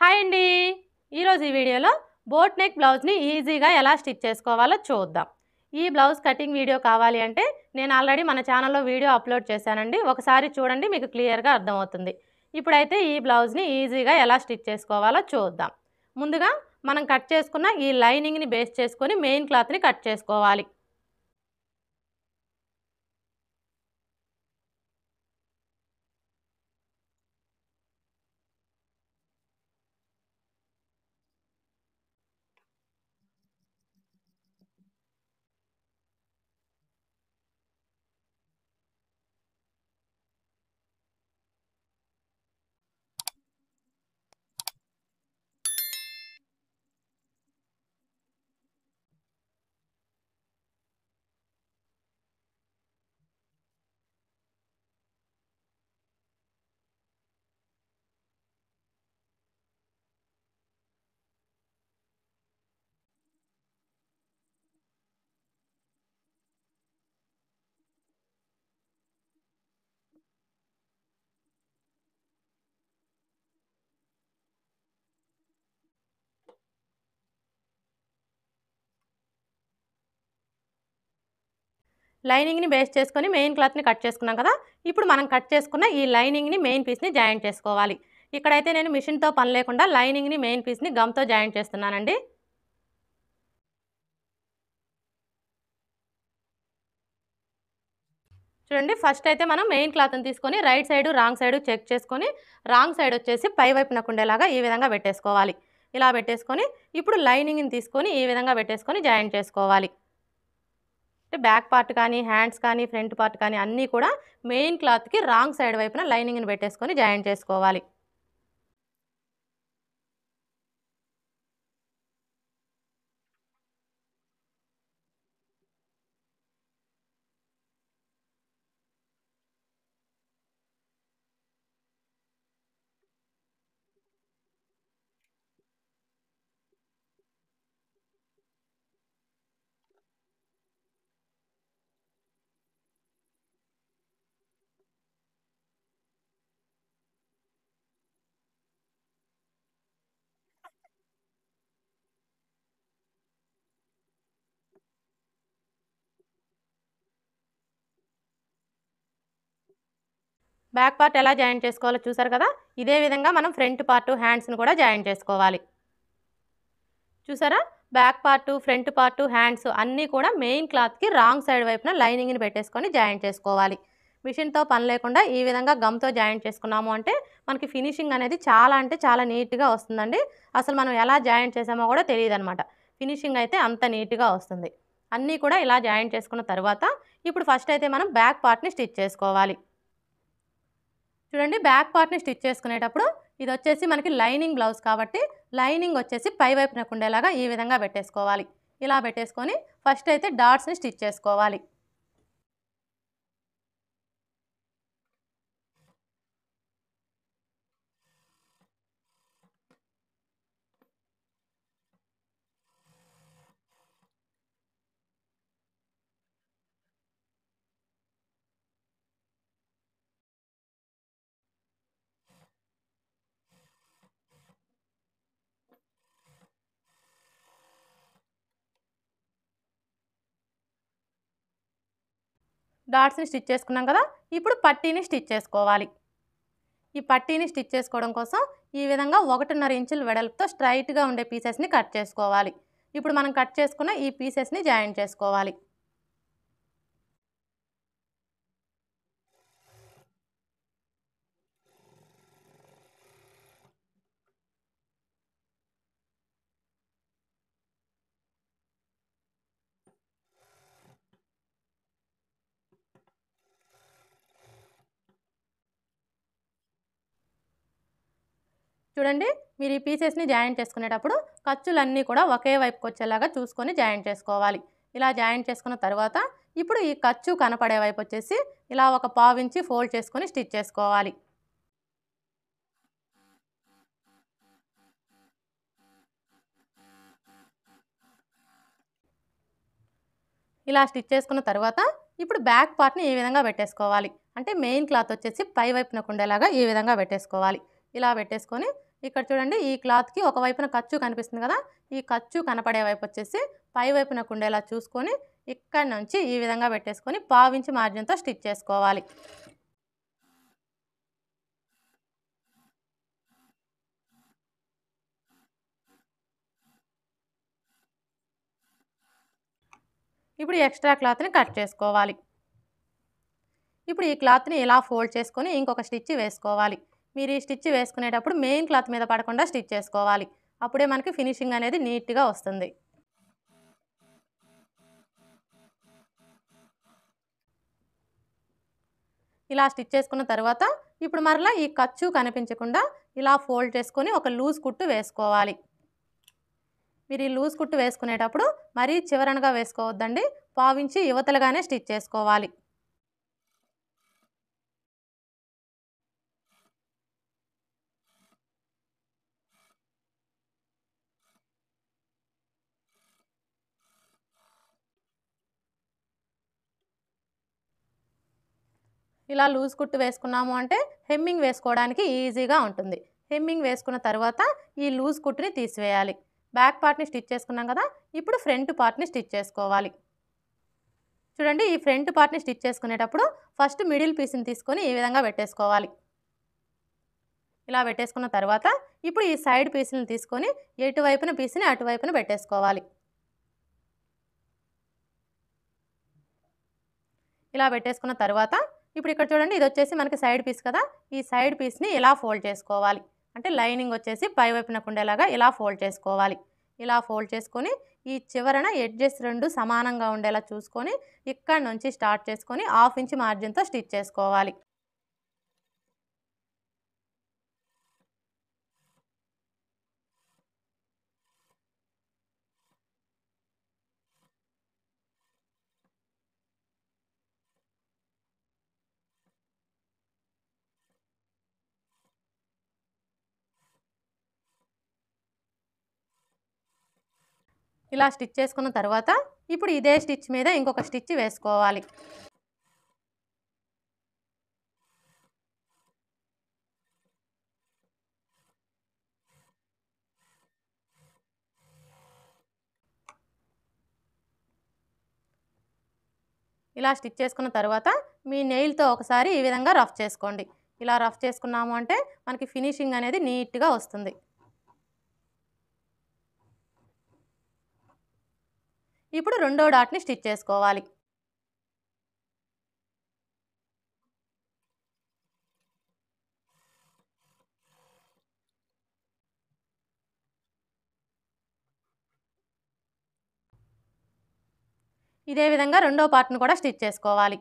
Hi అండి. ఈరోజు ఈ వీడియోలో బోట్ నెక్ బ్లౌజ్ని ఈజీగా ఎలా స్టిచ్ చేసుకోవాలో చూద్దాం. ఈ బ్లౌజ్ కటింగ్ వీడియో కావాలి అంటే నేను ఆల్రెడీ మన ఛానల్లో వీడియో అప్లోడ్ చేశానండి. ఒకసారి చూడండి, మీకు క్లియర్గా అర్థమవుతుంది. ఇప్పుడైతే ఈ బ్లౌజ్ని ఈజీగా ఎలా స్టిచ్ చేసుకోవాలో చూద్దాం. ముందుగా మనం కట్ చేసుకున్న ఈ లైనింగ్ని బేస్ చేసుకొని మెయిన్ క్లాత్ని కట్ చేసుకోవాలి. లైనింగ్ని బేస్ చేసుకొని మెయిన్ క్లాత్ని కట్ చేసుకున్నాం కదా. ఇప్పుడు మనం కట్ చేసుకున్న ఈ లైనింగ్ని మెయిన్ పీస్ని జాయింట్ చేసుకోవాలి. ఇక్కడైతే నేను మిషన్తో పని లేకుండా లైనింగ్ని మెయిన్ పీస్ని గమ్తో జాయింట్ చేస్తున్నానండి. చూడండి, ఫస్ట్ అయితే మనం మెయిన్ క్లాత్ని తీసుకొని right side wrong side check చేసుకొని రాంగ్ సైడ్ వచ్చేసి పై వైపునకు ఉండేలాగా ఈ విధంగా పెట్టేసుకోవాలి. ఇలా పెట్టేసుకొని ఇప్పుడు లైనింగ్ని తీసుకొని ఈ విధంగా పెట్టేసుకొని జాయింట్ చేసుకోవాలి. అంటే బ్యాక్ పార్ట్ కానీ, హ్యాండ్స్ కానీ, ఫ్రంట్ పార్ట్ కానీ అన్నీ కూడా మెయిన్ క్లాత్కి రాంగ్ సైడ్ వైపున లైనింగ్ని పెట్టేసుకొని జాయింట్ చేసుకోవాలి. బ్యాక్ పార్ట్ ఎలా జాయింట్ చేసుకోవాలో చూసారు కదా. ఇదే విధంగా మనం ఫ్రంట్ పార్ట్, హ్యాండ్స్ని కూడా జాయింట్ చేసుకోవాలి. చూసారా, back part, front part, hands అన్నీ కూడా మెయిన్ క్లాత్కి రాంగ్ సైడ్ వైపున లైనింగ్ని పెట్టేసుకొని జాయింట్ చేసుకోవాలి. మిషన్తో పని లేకుండా ఈ విధంగా గమ్తో జాయింట్ చేసుకున్నాము అంటే మనకి ఫినిషింగ్ అనేది చాలా అంటే చాలా నీట్గా వస్తుందండి. అసలు మనం ఎలా జాయింట్ చేసామో కూడా తెలియదు అనమాట. ఫినిషింగ్ అయితే అంత నీట్గా వస్తుంది. అన్నీ కూడా ఇలా జాయింట్ చేసుకున్న తర్వాత ఇప్పుడు ఫస్ట్ అయితే మనం బ్యాక్ పార్ట్ని స్టిచ్ చేసుకోవాలి. చూడండి, బ్యాక్ పార్ట్ని స్టిచ్ చేసుకునేటప్పుడు ఇది వచ్చేసి మనకి లైనింగ్ బ్లౌజ్ కాబట్టి లైనింగ్ వచ్చేసి పై వైపునకు ఉండేలాగా ఈ విధంగా పెట్టేసుకోవాలి. ఇలా పెట్టేసుకొని ఫస్ట్ అయితే డాట్స్ని స్టిచ్ చేసుకోవాలి. డాట్స్ని స్టిచ్ చేసుకున్నాం కదా. ఇప్పుడు పట్టీని స్టిచ్ చేసుకోవాలి. ఈ పట్టీని స్టిచ్ చేసుకోవడం కోసం ఈ విధంగా 1.5 ఇంచుల వెడల్పుతో స్ట్రైట్గా ఉండే పీసెస్ని కట్ చేసుకోవాలి. ఇప్పుడు మనం కట్ చేసుకున్న ఈ పీసెస్ని జాయింట్ చేసుకోవాలి. చూడండి, మీరు ఈ పీసెస్ని జాయింట్ చేసుకునేటప్పుడు ఖర్చులన్నీ కూడా ఒకే వైపుకి వచ్చేలాగా చూసుకొని జాయింట్ చేసుకోవాలి. ఇలా జాయింట్ చేసుకున్న తర్వాత ఇప్పుడు ఈ ఖర్చు కనపడే వైపు వచ్చేసి ఇలా ఒక పావించి ఫోల్డ్ చేసుకొని స్టిచ్ చేసుకోవాలి. ఇలా స్టిచ్ చేసుకున్న తర్వాత ఇప్పుడు బ్యాక్ పార్ట్ని ఈ విధంగా పెట్టేసుకోవాలి. అంటే మెయిన్ క్లాత్ వచ్చేసి పై వైపునకు ఉండేలాగా ఈ విధంగా పెట్టేసుకోవాలి. ఇలా పెట్టేసుకొని ఇక్కడ చూడండి ఈ క్లాత్‌కి ఒక వైపున ఖర్చు కనిపిస్తుంది కదా! ఈ ఖర్చు కనపడే వైపు వచ్చేసి పై వైపునకు ఉండేలా చూసుకొని ఇక్కడి నుంచి ఈ విధంగా పెట్టేసుకొని పావించి మార్జిన్‌తో స్టిచ్ చేసుకోవాలి. ఇప్పుడు ఎక్స్ట్రా క్లాత్‌ని కట్ చేసుకోవాలి. ఇప్పుడు ఈ క్లాత్‌ని ఇలా ఫోల్డ్ చేసుకొని ఇంకొక స్టిచ్ వేసుకోవాలి. మీరు ఈ స్టిచ్ వేసుకునేటప్పుడు మెయిన్ క్లాత్ మీద పడకుండా స్టిచ్ చేసుకోవాలి. అప్పుడే మనకి ఫినిషింగ్ అనేది నీట్‌గా వస్తుంది. ఇలా స్టిచ్ చేసుకున్న తర్వాత ఇప్పుడు మరలా ఈ ఖర్చు కనిపించకుండా ఇలా ఫోల్డ్ చేసుకొని ఒక లూజ్ కుట్టు వేసుకోవాలి. మీరు ఈ లూజ్ కుట్టు వేసుకునేటప్పుడు మరీ చివరనగా వేసుకోవద్దండి. పావించి యువతలుగానే స్టిచ్ చేసుకోవాలి. ఇలా లూజ్ కుట్టు వేసుకున్నాము అంటే హెమ్మింగ్ వేసుకోవడానికి ఈజీగా ఉంటుంది. హెమ్మింగ్ వేసుకున్న తర్వాత ఈ లూజ్ కుట్టుని తీసివేయాలి. బ్యాక్ పార్ట్‌ని స్టిచ్ చేసుకున్నాం కదా! ఇప్పుడు ఫ్రంట్ పార్ట్‌ని స్టిచ్ చేసుకోవాలి. చూడండి ఈ ఫ్రంట్ పార్ట్‌ని స్టిచ్ చేసుకునేటప్పుడు ఫస్ట్ మిడిల్ పీస్‌ని తీసుకొని ఈ విధంగా పెట్టేసుకోవాలి. ఇలా పెట్టేసుకున్న తర్వాత ఇప్పుడు ఈ సైడ్ పీస్‌ని తీసుకొని ఎటువైపున పీస్‌ని అటువైపున పెట్టేసుకోవాలి. ఇలా పెట్టేసుకున్న తర్వాత ఇప్పుడు ఇక్కడ చూడండి ఇది వచ్చేసి మనకి సైడ్ పీస్ కదా! ఈ సైడ్ పీస్‌ని ఇలా ఫోల్డ్ చేసుకోవాలి. అంటే లైనింగ్ వచ్చేసి పై వైపునకు ఉండేలాగా ఇలా ఫోల్డ్ చేసుకోవాలి. ఇలా ఫోల్డ్ చేసుకొని ఈ చివరన ఎడ్జెస్ 2 సమానంగా ఉండేలా చూసుకొని ఇక్కడి నుంచి స్టార్ట్ చేసుకొని 1/2 ఇంచ్ మార్జిన్‌తో స్టిచ్ చేసుకోవాలి. ఇలా స్టిచ్ చేసుకున్న తర్వాత ఇప్పుడు ఇదే స్టిచ్ మీద ఇంకొక స్టిచ్ వేసుకోవాలి. ఇలా స్టిచ్ చేసుకున్న తర్వాత మీ నెయిల్‌తో ఒకసారి ఈ విధంగా రఫ్ చేసుకోండి. ఇలా రఫ్ చేసుకున్నాము అంటే మనకి ఫినిషింగ్ అనేది నీట్‌గా వస్తుంది. ఇప్పుడు రెండో డాట్‌ని స్టిచ్ చేసుకోవాలి. ఇదే విధంగా రెండో పార్ట్‌ని కూడా స్టిచ్ చేసుకోవాలి.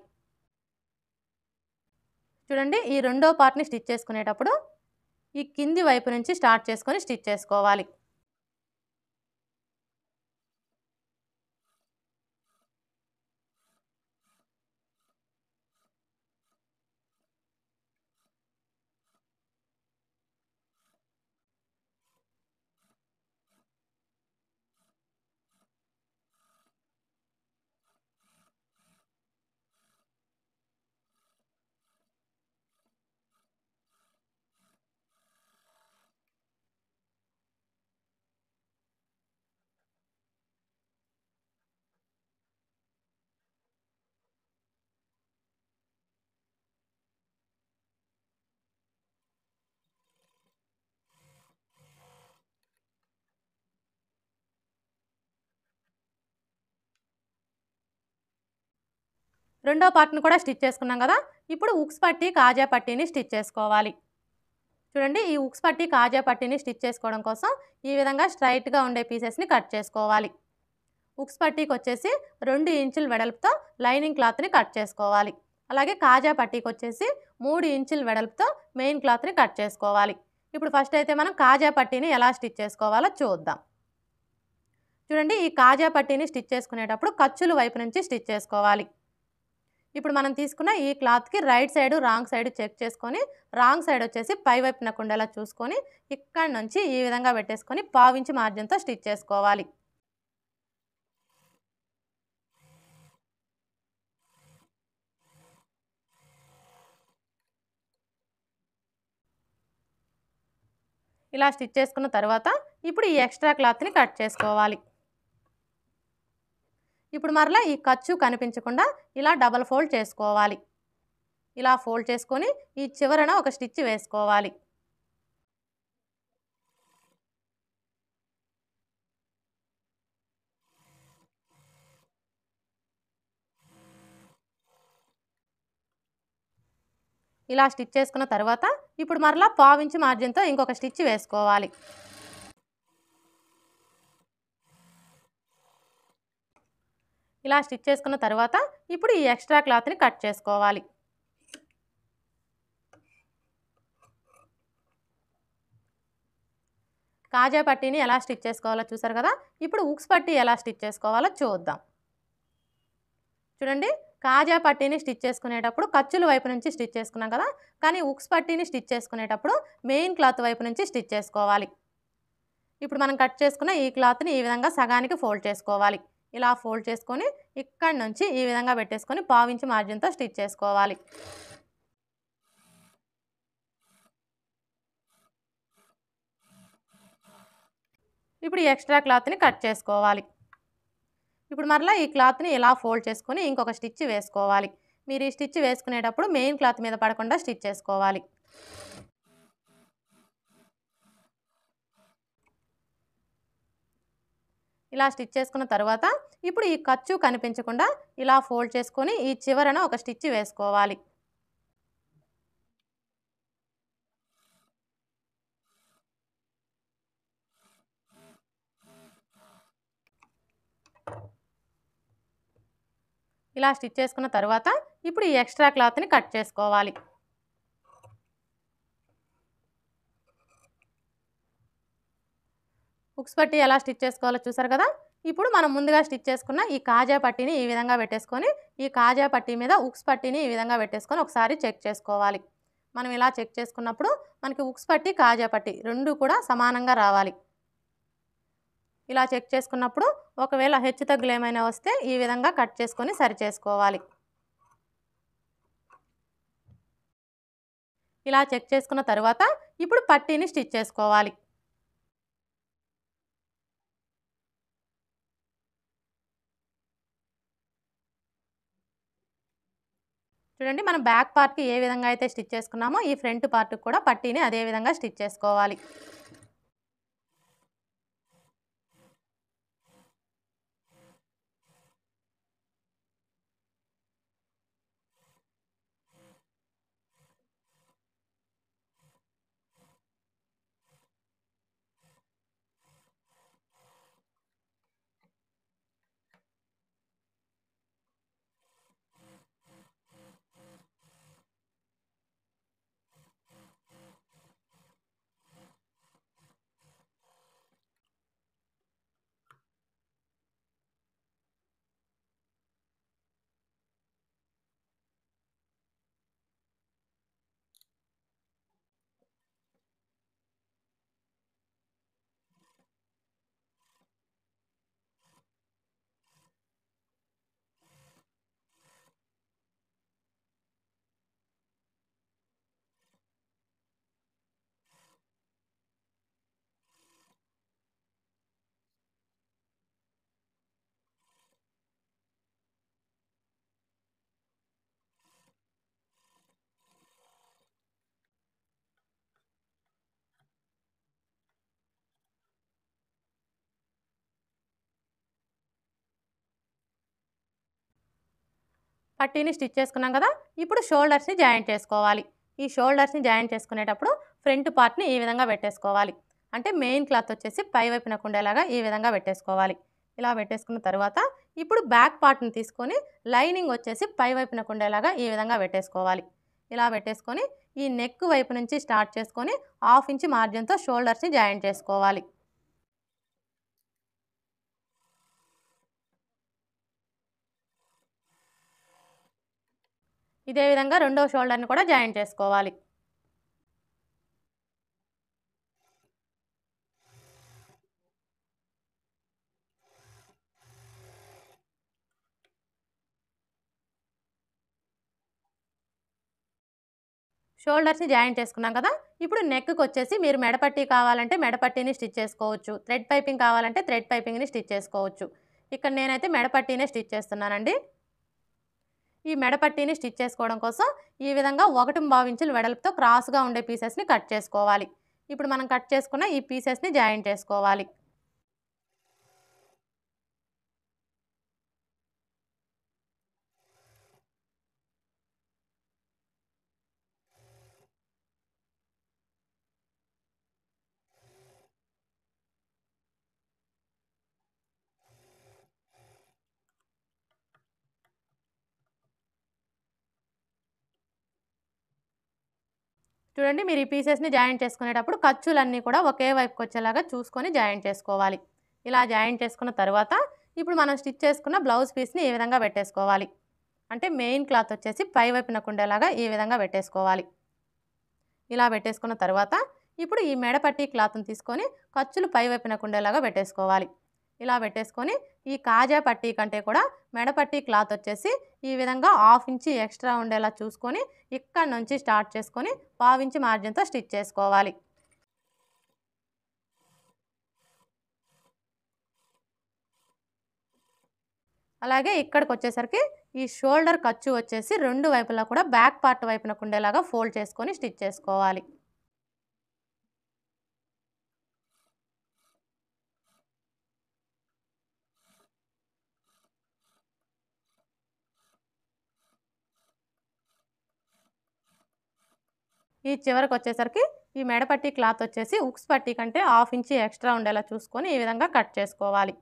చూడండి ఈ రెండో పార్ట్‌ని స్టిచ్ చేసుకునేటప్పుడు ఈ కింది వైపు నుంచి స్టార్ట్ చేసుకొని స్టిచ్ చేసుకోవాలి. రెండో పార్ట్‌ని కూడా స్టిచ్ చేసుకున్నాం కదా! ఇప్పుడు ఉక్స్ పట్టీ, కాజా పట్టీని స్టిచ్ చేసుకోవాలి. చూడండి ఈ ఉక్స్ పట్టీ, కాజా పట్టీని స్టిచ్ చేసుకోవడం కోసం ఈ విధంగా స్ట్రెయిట్‌గా ఉండే పీసెస్‌ని కట్ చేసుకోవాలి. ఉక్స్ పట్టీకొచ్చేసి 2 ఇంచుల వెడల్పుతో లైనింగ్ క్లాత్‌ని కట్ చేసుకోవాలి. అలాగే కాజా పట్టీకొచ్చేసి 3 ఇంచుల వెడల్పుతో మెయిన్ క్లాత్‌ని కట్ చేసుకోవాలి. ఇప్పుడు ఫస్ట్ అయితే మనం కాజా పట్టీని ఎలా స్టిచ్ చేసుకోవాలో చూద్దాం. చూడండి ఈ కాజా పట్టీని స్టిచ్ చేసుకునేటప్పుడు ఖర్చుల వైపు నుంచి స్టిచ్ చేసుకోవాలి. ఇప్పుడు మనం తీసుకున్న ఈ క్లాత్‌కి right side, wrong side check చేసుకొని రాంగ్ సైడ్ వచ్చేసి పై వైపునకు ఉండేలా చూసుకొని ఇక్కడి నుంచి ఈ విధంగా పెట్టేసుకొని పావించి మార్జిన్‌తో స్టిచ్ చేసుకోవాలి. ఇలా స్టిచ్ చేసుకున్న తర్వాత ఇప్పుడు ఈ ఎక్స్ట్రా క్లాత్ని కట్ చేసుకోవాలి. ఇప్పుడు మరలా ఈ ఖర్చు కనిపించకుండా ఇలా డబల్ ఫోల్డ్ చేసుకోవాలి. ఇలా ఫోల్డ్ చేసుకొని ఈ చివరన ఒక స్టిచ్ వేసుకోవాలి. ఇలా స్టిచ్ చేసుకున్న తర్వాత ఇప్పుడు మరలా పావించి మార్జిన్తో ఇంకొక స్టిచ్ వేసుకోవాలి. ఇలా స్టిచ్ చేసుకున్న తర్వాత ఇప్పుడు ఈ ఎక్స్ట్రా క్లాత్ని కట్ చేసుకోవాలి. కాజా పట్టీని ఎలా స్టిచ్ చేసుకోవాలో చూసారు కదా. ఇప్పుడు ఉక్స్ పట్టీ ఎలా స్టిచ్ చేసుకోవాలో చూద్దాం. చూడండి, కాజా పట్టీని స్టిచ్ చేసుకునేటప్పుడు ఖర్చుల వైపు నుంచి స్టిచ్ చేసుకున్నాం కదా, కానీ ఉక్స్ పట్టీని స్టిచ్ చేసుకునేటప్పుడు మెయిన్ క్లాత్ వైపు నుంచి స్టిచ్ చేసుకోవాలి. ఇప్పుడు మనం కట్ చేసుకున్న ఈ క్లాత్ని ఈ విధంగా సగానికి ఫోల్డ్ చేసుకోవాలి. ఇలా ఫోల్డ్ చేసుకొని ఇక్కడి నుంచి ఈ విధంగా పెట్టేసుకొని పావించి మార్జిన్తో స్టిచ్ చేసుకోవాలి. ఇప్పుడు ఈ ఎక్స్ట్రా క్లాత్ని కట్ చేసుకోవాలి. ఇప్పుడు మరలా ఈ క్లాత్ని ఇలా ఫోల్డ్ చేసుకొని ఇంకొక స్టిచ్ వేసుకోవాలి. మీరు ఈ స్టిచ్ వేసుకునేటప్పుడు మెయిన్ క్లాత్ మీద పడకుండా స్టిచ్ చేసుకోవాలి. ఇలా స్టిచ్ చేసుకున్న తర్వాత ఇప్పుడు ఈ ఖర్చు కనిపించకుండా ఇలా ఫోల్డ్ చేసుకొని ఈ చివరన ఒక స్టిచ్ వేసుకోవాలి. ఇలా స్టిచ్ చేసుకున్న తర్వాత ఇప్పుడు ఈ ఎక్స్ట్రా క్లాత్ని కట్ చేసుకోవాలి. హుక్స్ పట్టీ ఎలా స్టిచ్ చేసుకోవాలో చూసారు కదా. ఇప్పుడు మనం ముందుగా స్టిచ్ చేసుకున్న ఈ కాజా పట్టీని ఈ విధంగా పెట్టేసుకొని ఈ కాజా పట్టీ మీద హుక్స్ పట్టీని ఈ విధంగా పెట్టేసుకొని ఒకసారి చెక్ చేసుకోవాలి. మనం ఇలా చెక్ చేసుకున్నప్పుడు మనకి హుక్స్ పట్టీ కాజా పట్టీ రెండు కూడా సమానంగా రావాలి. ఇలా చెక్ చేసుకున్నప్పుడు ఒకవేళ హెచ్చు తగ్గులు ఏమైనా వస్తే ఈ విధంగా కట్ చేసుకొని సరి చేసుకోవాలి. ఇలా చెక్ చేసుకున్న తర్వాత ఇప్పుడు పట్టీని స్టిచ్ చేసుకోవాలి. చూడండి, మనం బ్యాక్ పార్ట్కి ఏ విధంగా అయితే స్టిచ్ చేసుకున్నామో ఈ ఫ్రంట్ పార్ట్కి కూడా పట్టీని అదే విధంగా స్టిచ్ చేసుకోవాలి. పట్టీని స్టిచ్ చేసుకున్నాం కదా. ఇప్పుడు షోల్డర్స్ని జాయింట్ చేసుకోవాలి. ఈ షోల్డర్స్ని జాయింట్ చేసుకునేటప్పుడు ఫ్రంట్ పార్ట్ని ఈ విధంగా పెట్టేసుకోవాలి. అంటే మెయిన్ క్లాత్ వచ్చేసి పై వైపున ఉండేలాగా ఈ విధంగా పెట్టేసుకోవాలి. ఇలా పెట్టేసుకున్న తర్వాత ఇప్పుడు బ్యాక్ పార్ట్ని తీసుకొని లైనింగ్ వచ్చేసి పై వైపున ఉండేలాగా ఈ విధంగా పెట్టేసుకోవాలి. ఇలా పెట్టేసుకొని ఈ నెక్ వైపు నుంచి స్టార్ట్ చేసుకొని 1/2 ఇంచ్ మార్జిన్తో షోల్డర్స్ని జాయింట్ చేసుకోవాలి. ఇదే విధంగా రెండో షోల్డర్ని కూడా జాయింట్ చేసుకోవాలి. షోల్డర్స్‌ని జాయింట్ చేసుకున్నాం కదా! ఇప్పుడు నెక్‌కొచ్చేసి మీరు మెడపట్టీ కావాలంటే మెడపట్టీని స్టిచ్ చేసుకోవచ్చు. థ్రెడ్ పైపింగ్ కావాలంటే థ్రెడ్ పైపింగ్‌ని స్టిచ్ చేసుకోవచ్చు. ఇక్కడ నేనైతే మెడపట్టీనే స్టిచ్ చేస్తున్నానండి. ఈ మెడపట్టీని స్టిచ్ చేసుకోవడం కోసం ఈ విధంగా 1.25 ఇంచుల వెడల్పుతో క్రాస్‌గా ఉండే పీసెస్‌ని కట్ చేసుకోవాలి. ఇప్పుడు మనం కట్ చేసుకున్న ఈ పీసెస్‌ని జాయింట్ చేసుకోవాలి. చూడండి మీరు ఈ పీసెస్‌ని జాయింట్ చేసుకునేటప్పుడు ఖర్చులన్నీ కూడా ఒకే వైపుకొచ్చేలాగా చూసుకొని జాయింట్ చేసుకోవాలి. ఇలా జాయింట్ చేసుకున్న తరువాత ఇప్పుడు మనం స్టిచ్ చేసుకున్న బ్లౌజ్ పీస్‌ని ఈ విధంగా పెట్టేసుకోవాలి. అంటే మెయిన్ క్లాత్ వచ్చేసి పై వైపునకు ఉండేలాగా ఈ విధంగా పెట్టేసుకోవాలి. ఇలా పెట్టేసుకున్న తర్వాత ఇప్పుడు ఈ మెడపట్టి క్లాత్‌ని తీసుకొని ఖర్చులు పై వైపునకు ఉండేలాగా పెట్టేసుకోవాలి. ఇలా పెట్టేసుకొని ఈ కాజా పట్టీ కంటే కూడా మెడపట్టి క్లాత్ వచ్చేసి ఈ విధంగా 1/2 ఇంచ్ ఎక్స్ట్రా ఉండేలా చూసుకొని ఇక్కడ నుంచి స్టార్ట్ చేసుకొని 1/2 ఇంచ్ మార్జిన్‌తో స్టిచ్ చేసుకోవాలి. అలాగే ఇక్కడికొచ్చేసరికి ఈ షోల్డర్ ఖర్చు వచ్చేసి 2 వైపులా కూడా బ్యాక్ పార్ట్ వైపునకు ఉండేలాగా ఫోల్డ్ చేసుకొని స్టిచ్ చేసుకోవాలి. ఈ చివరకొచ్చేసరికి ఈ మెడపట్టి క్లాత్ వచ్చేసి ఉక్స్ పట్టీ కంటే 1/2 ఇంచ్ ఎక్స్ట్రా ఉండేలా చూసుకొని ఈ విధంగా కట్ చేసుకోవాలి.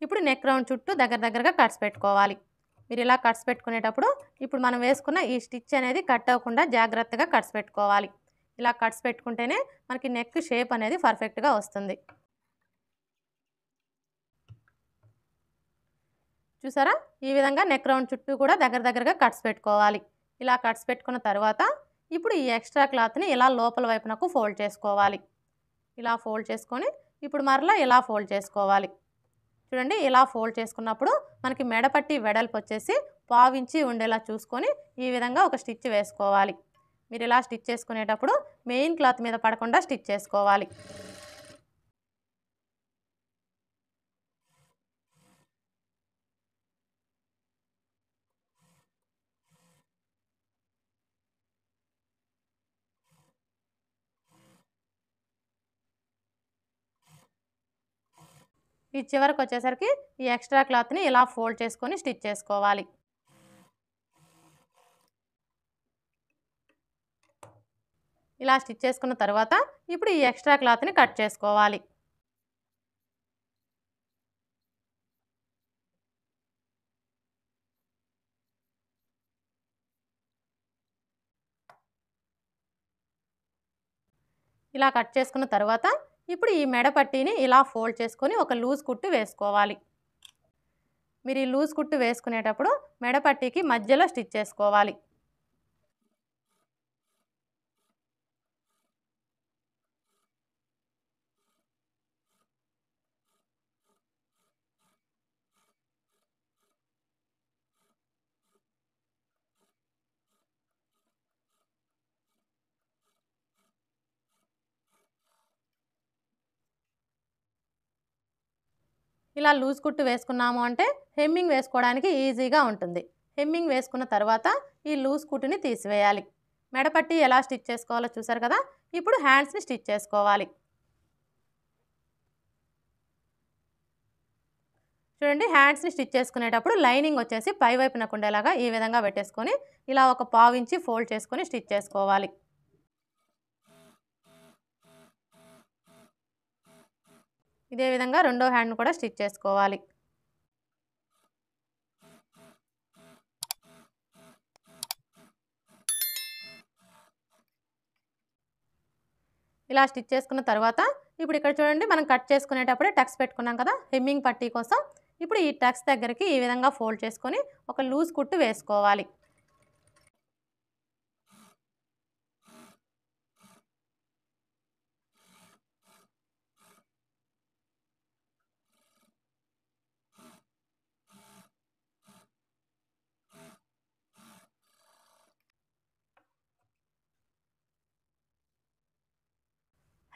ఇప్పుడు నెక్ రౌండ్ చుట్టూ దగ్గరగా కట్స్ పెట్టుకోవాలి. మీరు ఇలా కట్స్ పెట్టుకునేటప్పుడు ఇప్పుడు మనం వేసుకున్న ఈ స్టిచ్ అనేది కట్ అవ్వకుండా జాగ్రత్తగా కట్స్ పెట్టుకోవాలి. ఇలా కట్స్ పెట్టుకుంటేనే మనకి నెక్ షేప్ అనేది పర్ఫెక్ట్‌గా వస్తుంది. చూసారా? ఈ విధంగా నెక్ రౌండ్ చుట్టూ కూడా దగ్గరగా కట్స్ పెట్టుకోవాలి. ఇలా కట్స్ పెట్టుకున్న తర్వాత ఇప్పుడు ఈ ఎక్స్ట్రా క్లాత్‌ని ఇలా లోపల వైపునకు ఫోల్డ్ చేసుకోవాలి. ఇలా ఫోల్డ్ చేసుకొని ఇప్పుడు మరలా ఇలా ఫోల్డ్ చేసుకోవాలి. చూడండి ఇలా ఫోల్డ్ చేసుకున్నప్పుడు మనకి మెడపట్టి వెడల్పు వచ్చేసి 1/2 ఇంచి ఉండేలా చూసుకొని ఈ విధంగా ఒక స్టిచ్ వేసుకోవాలి. మీరు ఇలా స్టిచ్ చేసుకునేటప్పుడు మెయిన్ క్లాత్ మీద పడకుండా స్టిచ్ చేసుకోవాలి. ఈ చివరికి వచ్చేసరికి ఈ ఎక్స్ట్రా క్లాత్‌ని ఇలా ఫోల్డ్ చేసుకొని స్టిచ్ చేసుకోవాలి. ఇలా స్టిచ్ చేసుకున్న తర్వాత ఇప్పుడు ఈ ఎక్స్ట్రా క్లాత్‌ని కట్ చేసుకోవాలి. ఇలా కట్ చేసుకున్న తర్వాత ఇప్పుడు ఈ మెడ పట్టీని ఇలా ఫోల్డ్ చేసుకొని ఒక లూజ్ కుట్టు వేసుకోవాలి. మీరు ఈ లూజ్ కుట్టు వేసుకునేటప్పుడు మెడ పట్టీకి మధ్యలో స్టిచ్ చేసుకోవాలి. ఇలా లూజ్ కుట్టు వేసుకున్నాము అంటే హెమ్మింగ్ వేసుకోవడానికి ఈజీగా ఉంటుంది. హెమ్మింగ్ వేసుకున్న తర్వాత ఈ లూజ్ కుట్టుని తీసివేయాలి. మెడపట్టి ఎలా స్టిచ్ చేసుకోవాలో చూసారు కదా! ఇప్పుడు హ్యాండ్స్‌ని స్టిచ్ చేసుకోవాలి. చూడండి హ్యాండ్స్‌ని స్టిచ్ చేసుకునేటప్పుడు లైనింగ్ వచ్చేసి పై వైపునకు ఉండేలాగా ఈ విధంగా పెట్టేసుకొని ఇలా ఒక పావు ఇంచి ఫోల్డ్ చేసుకొని స్టిచ్ చేసుకోవాలి. ఇదే విధంగా రెండో హ్యాండ్‌ని కూడా స్టిచ్ చేసుకోవాలి. ఇలా స్టిచ్ చేసుకున్న తర్వాత ఇప్పుడు ఇక్కడ చూడండి మనం కట్ చేసుకునేటప్పుడే టక్స్ పెట్టుకున్నాం కదా హెమ్మింగ్ పట్టీ కోసం. ఇప్పుడు ఈ టక్స్ దగ్గరికి ఈ విధంగా ఫోల్డ్ చేసుకొని ఒక లూజ్ కుట్టు వేసుకోవాలి.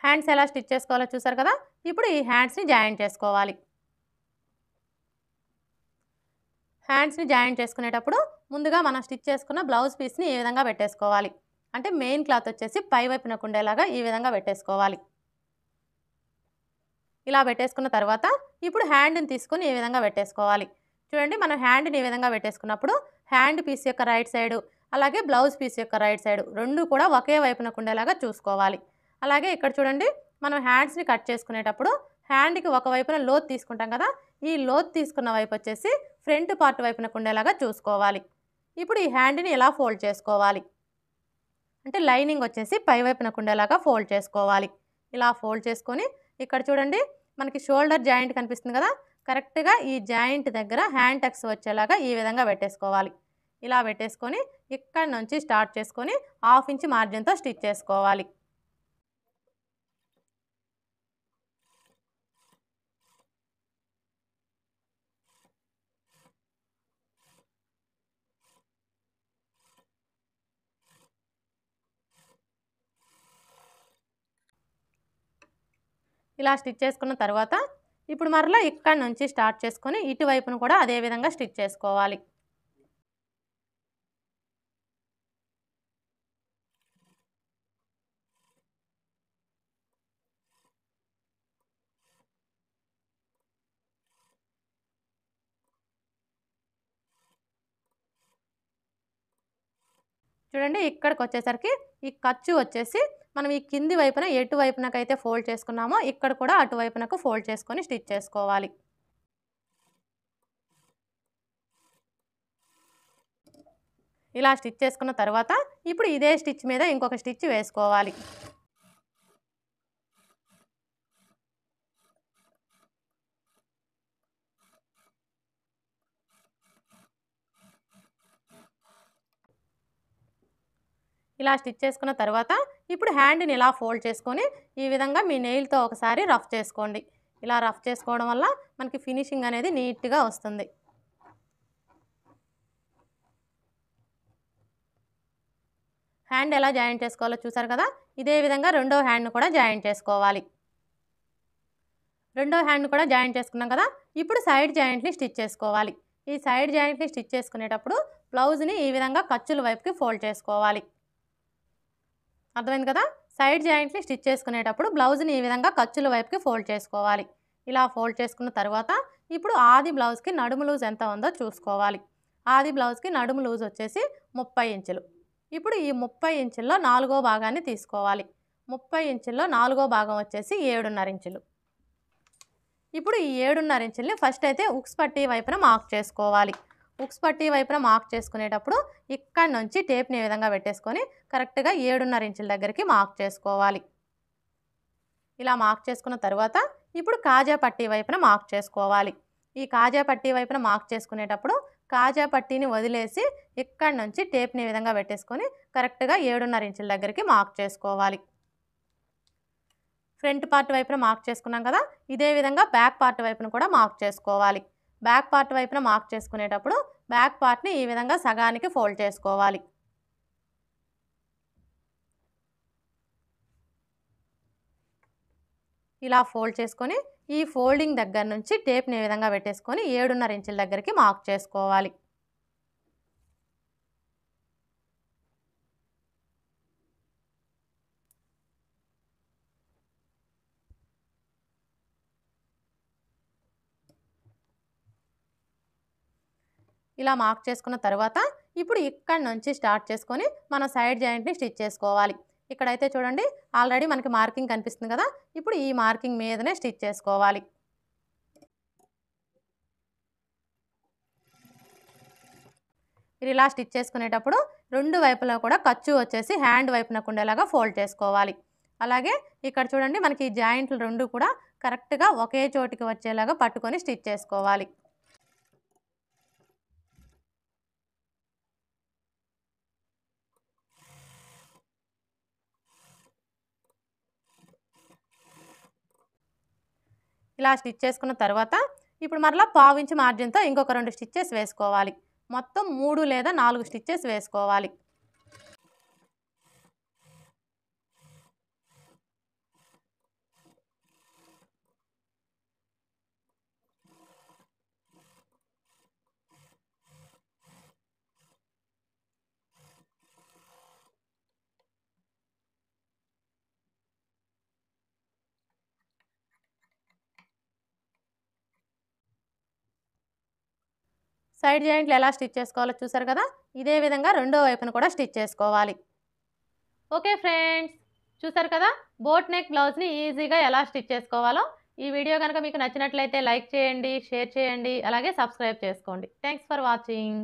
హ్యాండ్స్ ఎలా స్టిచ్ చేసుకోవాలో చూసారు కదా. ఇప్పుడు ఈ హ్యాండ్స్ని జాయిన్ చేసుకోవాలి. హ్యాండ్స్ని జాయిన్ చేసుకునేటప్పుడు ముందుగా మనం స్టిచ్ చేసుకున్న బ్లౌజ్ పీస్ని ఈ విధంగా పెట్టేసుకోవాలి. అంటే మెయిన్ క్లాత్ వచ్చేసి పై వైపునకు ఉండేలాగా ఈ విధంగా పెట్టేసుకోవాలి. ఇలా పెట్టేసుకున్న తర్వాత ఇప్పుడు హ్యాండ్ని తీసుకొని ఈ విధంగా పెట్టేసుకోవాలి. చూడండి, మనం హ్యాండ్ని ఈ విధంగా పెట్టేసుకున్నప్పుడు హ్యాండ్ పీస్ యొక్క రైట్ సైడు అలాగే బ్లౌజ్ పీస్ యొక్క రైట్ సైడు రెండు కూడా ఒకే వైపునకు ఉండేలాగా చూసుకోవాలి. అలాగే ఇక్కడ చూడండి, మనం హ్యాండ్స్ని కట్ చేసుకునేటప్పుడు హ్యాండ్కి ఒక వైపున లోతు తీసుకుంటాం కదా, ఈ లోతు తీసుకున్న వైపు వచ్చేసి ఫ్రంట్ పార్ట్ వైపునకు ఉండేలాగా చూసుకోవాలి. ఇప్పుడు ఈ హ్యాండ్ని ఇలా ఫోల్డ్ చేసుకోవాలి. అంటే లైనింగ్ వచ్చేసి పై వైపునకు ఉండేలాగా ఫోల్డ్ చేసుకోవాలి. ఇలా ఫోల్డ్ చేసుకొని ఇక్కడ చూడండి, మనకి షోల్డర్ జాయింట్ కనిపిస్తుంది కదా, కరెక్ట్గా ఈ జాయింట్ దగ్గర హ్యాండ్ టక్స్ వచ్చేలాగా ఈ విధంగా పెట్టేసుకోవాలి. ఇలా పెట్టేసుకొని ఇక్కడ నుంచి స్టార్ట్ చేసుకొని 1/2 ఇంచ్ మార్జిన్తో స్టిచ్ చేసుకోవాలి. ఇలా స్టిచ్ చేసుకున్న తర్వాత ఇప్పుడు మరలా ఇక్కడ నుంచి స్టార్ట్ చేసుకొని ఇటువైపును కూడా అదే విధంగా స్టిచ్ చేసుకోవాలి. చూడండి, ఇక్కడికి వచ్చేసరికి ఈ ఖర్చు వచ్చేసి మనం ఈ కింది వైపున ఎటు వైపునకైతే ఫోల్డ్ చేసుకున్నామో ఇక్కడ కూడా అటువైపునకు ఫోల్డ్ చేసుకొని స్టిచ్ చేసుకోవాలి. ఇలా స్టిచ్ చేసుకున్న తర్వాత ఇప్పుడు ఇదే స్టిచ్ మీద ఇంకొక స్టిచ్ వేసుకోవాలి. ఇలా స్టిచ్ చేసుకున్న తర్వాత ఇప్పుడు హ్యాండ్ని ఇలా ఫోల్డ్ చేసుకొని ఈ విధంగా మీ నెయిల్తో ఒకసారి రఫ్ చేసుకోండి. ఇలా రఫ్ చేసుకోవడం వల్ల మనకి ఫినిషింగ్ అనేది నీట్గా వస్తుంది. హ్యాండ్ ఎలా జాయింట్ చేసుకోవాలో చూసారు కదా, ఇదే విధంగా రెండో హ్యాండ్ను కూడా జాయింట్ చేసుకోవాలి. రెండో హ్యాండ్ కూడా జాయింట్ చేసుకున్నాం కదా, ఇప్పుడు సైడ్ జాయింట్ని స్టిచ్ చేసుకోవాలి. ఈ సైడ్ జాయింట్ని స్టిచ్ చేసుకునేటప్పుడు బ్లౌజ్ని ఈ విధంగా ఖర్చుల వైపుకి ఫోల్డ్ చేసుకోవాలి. అర్థమైంది కదా, సైడ్ జాయింట్ని స్టిచ్ చేసుకునేటప్పుడు బ్లౌజ్ని ఈ విధంగా ఖర్చుల వైపుకి ఫోల్డ్ చేసుకోవాలి. ఇలా ఫోల్డ్ చేసుకున్న తర్వాత ఇప్పుడు ఆది బ్లౌజ్కి నడుము లూజ్ ఎంత ఉందో చూసుకోవాలి. ఆది బ్లౌజ్కి నడుము లూజ్ వచ్చేసి 30 ఇంచులు. ఇప్పుడు ఈ 30 ఇంచుల్లో 4వ భాగాన్ని తీసుకోవాలి. 30 ఇంచుల్లో 4వ భాగం వచ్చేసి 7.5 ఇంచులు. ఇప్పుడు ఈ 7.5 ఇంచుల్ని ఫస్ట్ అయితే ఉక్స్ పట్టీ వైపున మార్క్ చేసుకోవాలి. ఉక్స్ పట్టీ వైపున మార్క్ చేసుకునేటప్పుడు ఇక్కడ నుంచి టేప్ని ఈ విధంగా పెట్టేసుకొని కరెక్ట్గా 7.5 ఇంచుల దగ్గరికి మార్క్ చేసుకోవాలి. ఇలా మార్క్ చేసుకున్న తర్వాత ఇప్పుడు కాజా పట్టీ వైపున మార్క్ చేసుకోవాలి. ఈ కాజా పట్టీ వైపున మార్క్ చేసుకునేటప్పుడు కాజా పట్టీని వదిలేసి ఇక్కడ నుంచి టేప్ని ఈ విధంగా పెట్టేసుకొని కరెక్ట్గా 7.5 ఇంచుల దగ్గరికి మార్క్ చేసుకోవాలి. ఫ్రంట్ పార్ట్ వైపున మార్క్ చేసుకున్నాం కదా, ఇదే విధంగా బ్యాక్ పార్ట్ వైపున కూడా మార్క్ చేసుకోవాలి. బ్యాక్ పార్ట్ వైపున మార్క్ చేసుకునేటప్పుడు బ్యాక్ పార్ట్ని ఈ విధంగా సగానికి ఫోల్డ్ చేసుకోవాలి. ఇలా ఫోల్డ్ చేసుకొని ఈ ఫోల్డింగ్ దగ్గర నుంచి టేప్ని ఈ విధంగా పెట్టేసుకొని 7.5 ఇంచుల దగ్గరికి మార్క్ చేసుకోవాలి. ఇలా మార్క్ చేసుకున్న తర్వాత ఇప్పుడు ఇక్కడ నుంచి స్టార్ట్ చేసుకొని మన సైడ్ జాయింట్ని స్టిచ్ చేసుకోవాలి. ఇక్కడైతే చూడండి, ఆల్రెడీ మనకి మార్కింగ్ కనిపిస్తుంది కదా, ఇప్పుడు ఈ మార్కింగ్ మీదనే స్టిచ్ చేసుకోవాలి. మీరు ఇలా స్టిచ్ చేసుకునేటప్పుడు రెండు వైపులా కూడా ఖర్చు వచ్చేసి హ్యాండ్ వైపునకు ఉండేలాగా ఫోల్డ్ చేసుకోవాలి. అలాగే ఇక్కడ చూడండి, మనకి ఈ జాయింట్లు రెండు కూడా కరెక్ట్గా ఒకే చోటికి వచ్చేలాగా పట్టుకొని స్టిచ్ చేసుకోవాలి. ఇలా స్టిచ్ చేసుకున్న తర్వాత ఇప్పుడు మరలా 1/2 ఇంచ్ మార్జిన్తో ఇంకొక 2 స్టిచ్చెస్ వేసుకోవాలి. మొత్తం 3 లేదా 4 స్టిచ్చెస్ వేసుకోవాలి. సైడ్ జాయింట్లు ఎలా స్టిచ్ చేసుకోవాలో చూసారు కదా, ఇదే విధంగా రెండో వైపును కూడా స్టిచ్ చేసుకోవాలి. ఓకే ఫ్రెండ్స్, చూసారు కదా బోట్ నెక్ బ్లౌజ్ని ఈజీగా ఎలా స్టిచ్ చేసుకోవాలో. ఈ వీడియో కనుక మీకు నచ్చినట్లయితే లైక్ చేయండి, షేర్ చేయండి, అలాగే సబ్స్క్రైబ్ చేసుకోండి. Thanks for watching.